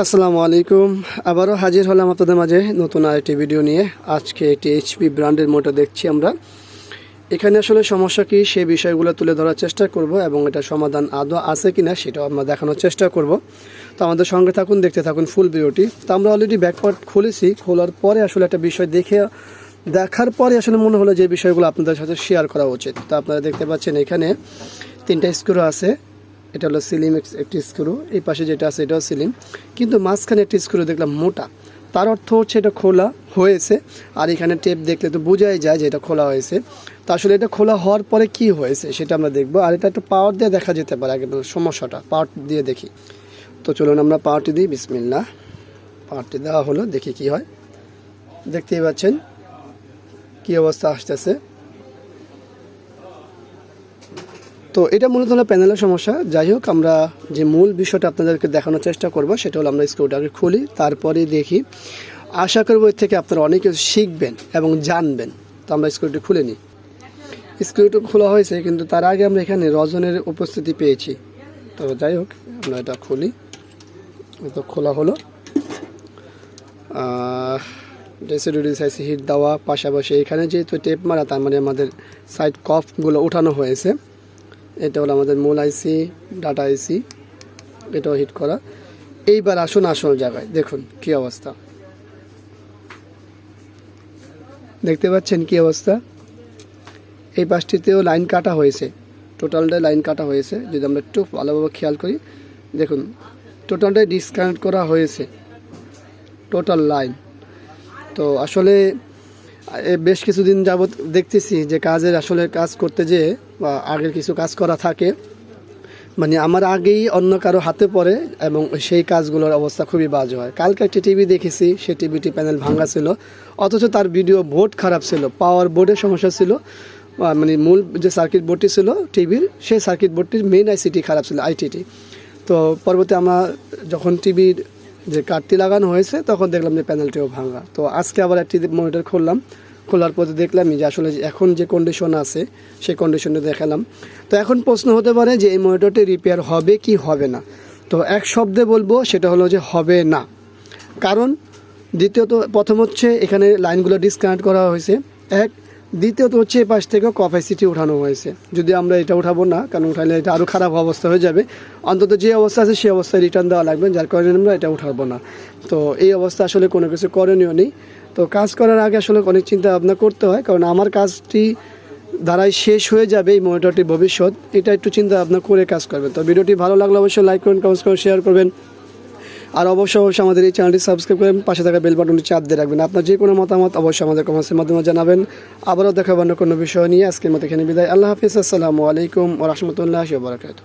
আসসালামু আলাইকুম। আবারও হাজির হলাম আপনাদের মাঝে নতুন আরেকটি ভিডিও নিয়ে। আজকে একটি এইচপি ব্র্যান্ডের মোটর দেখছি আমরা। এখানে আসলে সমস্যা কি সেই বিষয়গুলো তুলে ধরার চেষ্টা করব এবং এটা সমাধান আদৌ আছে কিনা সেটাও আমরা দেখানোর চেষ্টা করব। তো আমাদের সঙ্গে থাকুন, দেখতে থাকুন ফুল ভিডিওটি। তো আমরা অলরেডি ব্যাকপার্ট খুলেছি, খোলার পরে আসলে একটা বিষয় দেখার পরে আসলে মনে হলো যে বিষয়গুলো আপনাদের সাথে শেয়ার করা উচিত। তো আপনারা দেখতে পাচ্ছেন এখানে 3টা স্ক্রু আছে। এটা হলো সিলিম একটি স্ক্রু, এই পাশে যেটা আছে এটাও সিলিম, কিন্তু মাঝখানে একটি স্ক্রু দেখলাম মোটা। তার অর্থ হচ্ছে এটা খোলা হয়েছে, আর এখানে টেপ দেখলে তো বোঝাই যায় যে এটা খোলা হয়েছে। তো আসলে এটা খোলা হওয়ার পরে কি হয়েছে সেটা আমরা দেখব। আর এটা একটা পাওয়ার দিয়ে দেখা যেতে পারে, আগে সমস্যাটা পাওয়ার দিয়ে দেখি। তো চলুন আমরা পাওয়ারটি দিই। বিসমিল্লাহ, পাওয়ারটি দেওয়া হলো, দেখি কি হয়। দেখতেই পাচ্ছেন কি অবস্থা আসতেছে। তো এটা মূলত হলো প্যানেলের সমস্যা। যাই হোক, আমরা যে মূল বিষয়টা আপনাদেরকে দেখানোর চেষ্টা করব সেটা হলো আমরা স্ক্রুটাকে খুলি, তারপরে দেখি। আশা করব এর থেকে আপনারা অনেক কিছু শিখবেন এবং জানবেন। তো আমরা স্ক্রুটি খুলে নিই। স্ক্রুটি খোলা হয়েছে, কিন্তু তার আগে আমরা এখানে রজনের উপস্থিতি পেয়েছি। তো যাই হোক, আমরা এটা খুলি। তো খোলা হলো। ডেসিডুডি সাইসে হিট দেওয়া, পাশাপাশি এখানে যেহেতু টেপ মারা, তার মানে আমাদের সাইড কফগুলো উঠানো হয়েছে। এটা হলো আমাদের মূল আইসি, ডাটা আইসি, এটাও হিট করা। এইবার আসুন আসল জায়গায়, দেখুন কি অবস্থা। দেখতে পাচ্ছেন কি অবস্থা। এই পাশটিতেও লাইন কাটা হয়েছে, টোটালটাই লাইন কাটা হয়েছে। যদি আমরা একটু ভালোভাবে খেয়াল করি, দেখুন টোটালটাই ডিসকানেক্ট করা হয়েছে, টোটাল লাইন। তো আসলে বেশ কিছুদিন যাবৎ দেখতেছি যে আসলে কাজ করতে যেয়ে বা আগের কিছু কাজ করা থাকে, মানে আমার আগেই অন্য কারো হাতে পড়ে এবং সেই কাজগুলোর অবস্থা খুবই বাজে হয়। কালকে একটি টিভি দেখেছি, সেই টিভিটি প্যানেল ভাঙা ছিল, অথচ তার ভিডিও বোর্ড খারাপ ছিল, পাওয়ার বোর্ডের সমস্যা ছিল। মানে মূল যে সার্কিট বোর্ডটি ছিল টিভির, সেই সার্কিট বোর্ডটির মেইন আইসিটি খারাপ ছিল, আইটিটি। তো পরবর্তী আমরা যখন টিভির যে কার্ডটি লাগানো হয়েছে তখন দেখলাম যে প্যানেলটিও ভাঙা। তো আজকে আবার একটি মনিটর খুললাম, খোলার পরে দেখলাম যে আসলে এখন যে কন্ডিশন আছে সেই কন্ডিশনে দেখালাম। তো এখন প্রশ্ন হতে পারে যে এই মনিটরটি রিপেয়ার হবে কি হবে না। তো এক শব্দে বলবো সেটা হলো যে হবে না। কারণ দ্বিতীয়ত, প্রথম হচ্ছে এখানে লাইনগুলো ডিসকানেক্ট করা হয়েছে, এক। দ্বিতীয়ত হচ্ছে এই পাশ থেকে ক্যাপাসিটি উঠানো হয়েছে। যদি আমরা এটা উঠাবো না, কারণ উঠালে এটা আরও খারাপ অবস্থা হয়ে যাবে। অন্তত যে অবস্থা আছে সেই অবস্থায় রিটার্ন দেওয়া লাগবে, যার কারণে আমরা এটা উঠাবো না। তো এই অবস্থা আসলে কোনো কিছু করণীয় নেই। তো কাজ করার আগে আসলে অনেক চিন্তা ভাবনা করতে হয়, কারণ আমার কাজটি দ্বারাই শেষ হয়ে যাবে এই মনিটরটির ভবিষ্যৎ, এটা একটু চিন্তা ভাবনা করে কাজ করবেন। তো ভিডিওটি ভালো লাগলে অবশ্যই লাইক করুন, কমেন্টস করুন, শেয়ার করবেন। আর অবশ্যই আমাদের এই চ্যানেলটি সাবস্ক্রাইব করেন, পাশে থাকা বেল বাটনটি চাপ দিয়ে রাখবেন। আপনার যে কোনো মতামত অবশ্যই আমাদের কমেন্টসের মাধ্যমে জানাবেন। আবারও দেখাবো অন্য কোনো বিষয় নিয়ে। আজকের মতো এখানে বিদায়। আল্লাহ হাফিজ। আসসালামু আলাইকুম ওয়া রাহমাতুল্লাহি ওয়া বারাকাতুহু।